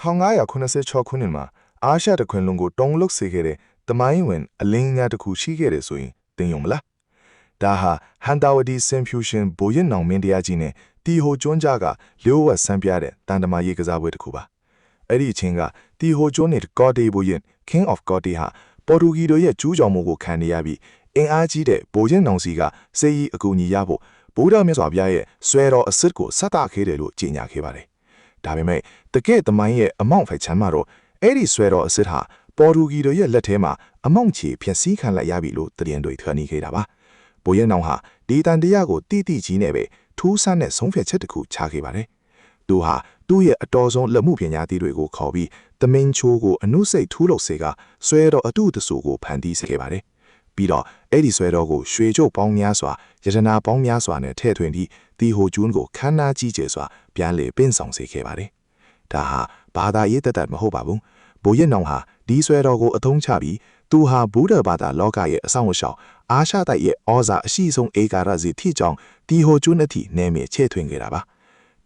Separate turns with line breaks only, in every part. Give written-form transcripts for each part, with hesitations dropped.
1986ခုနှစ်မှာအာရှတခွင်လုံးကိုတုံးလုစေခဲ့တဲ့တမိုင်းဝင်အလင်းညာတစ်ခုရှိခဲ့တယ်ဆိုရင်သင်ယုံမလားဒါဟာဟန်တာဝတီစင်ဖျူရှင်ဘိုရင်နောင်မင်းတရားကြီးနဲ့တီဟိုကျွန်းကြားကလျှို့ဝှက်ဆန်းပြတဲ့တန်တမာရေးကစားပွဲတစ်ခုပါအဲ့ဒီအချိန်ကတီဟိုကျွန်းနဲ့ကော်တေဘိုရင် King of Kotte ဟာပေါ်တူဂီတို့ရဲ့ကျူးကျော်မှုကိုခံနေရပြီးအင်အားကြီးတဲ့ဘိုရင်နောင်စီကစေရီအကူအညီရဖို့ဗုဒ္ဓမြတ်စွာဘုရားရဲ့ဆွဲတော်အစစ်ကိုဆက်တာခဲ့တယ်လို့ကြေညာခဲ့ပါတယ်ဒါပေမဲ့တကယ့်တမိုင်းရဲ့အမောင့်ဖိုက်ချမ်းမှာတော့အဲ့ဒီဆွဲတော်အစစ်ဟာပေါ်တူဂီတို့ရဲ့လက်ထဲမှာအမောင့်ချီဖျက်ဆီးခံလိုက်ရပြီလို့တရင်တွေထွက်နေခဲ့တာပါဘိုရင်နောင်ဟာဒီတန်တရားကိုတိတိကြီးနဲ့ပဲထူးဆန်းတဲ့ဆုံးဖြတ်ချက်တစ်ခုချခဲ့ပါတယ်သူဟာသူ့ရဲ့အတော်ဆုံးလက်မှုပညာသီးတွေကိုခေါ်ပြီးသမင်းချိုးကိုအနုစိတ်ထူးလို့စေကဆွဲတော်အတုတဆူကိုဖန်တီးစေခဲ့ပါတယ်ပြီးတော့အဲ့ဒီဆွဲတော်ကိုရွှေကြိုးပေါင်းများစွာရတနာပေါင်းများစွာနဲ့ထည့်ထွင်ပြီးတီဟိုကျွန်းကိုခမ်းနားကြီးကျယ်စွာပြန်လည်ပင့်ဆောင်စေခဲ့ပါတယ်ဒါဟာဘာသာရေးတတ်မဟုတ်ပါဘူးဘိုရင်နောင်ဟာဒီဆွဲတော်ကိုအသုံးချပြီးသူဟာဗုဒ္ဓဘာသာလောကရဲ့အဆောင်အရှောက်အာရှတိုက်ရဲ့ဩဇာအရှိဆုံးဧကာရစီထိကြောင့်တီဟိုကျွန်းအထိနယ်မြေချဲ့ထွင်ခဲ့တာပါ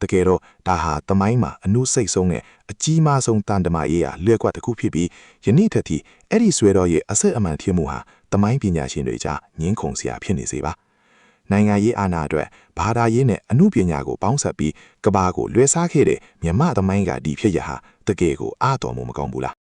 တကယ်တော့ဒါဟာတမိုင်းမှာအနုစိတ်ဆုံးနဲ့အကြီးမားဆုံးတန်တမာရေးရာလွဲ့ကွက်တစ်ခုဖြစ်ပြီးယနေ့ထက်ထိအဲ့ဒီဆွဲတော်ရဲ့အစစ်အမှန်ဖြစ်မှုဟာတမိုင်းပညာရှင်တွေကြားငင်းခုန်စရာဖြစ်နေစေပါနိုင်ငံရေးအာဏာအတွက်ဘာသာရေးနဲ့အမှုပညာကိုပေါင်းစပ်ပြီးကဘာကိုလွှဲစားခဲ့တဲ့မြမသမိုင်းကဒီဖြစ်ရဟာတကယ်ကိုအားတော်မှုမကောင်းဘူးလား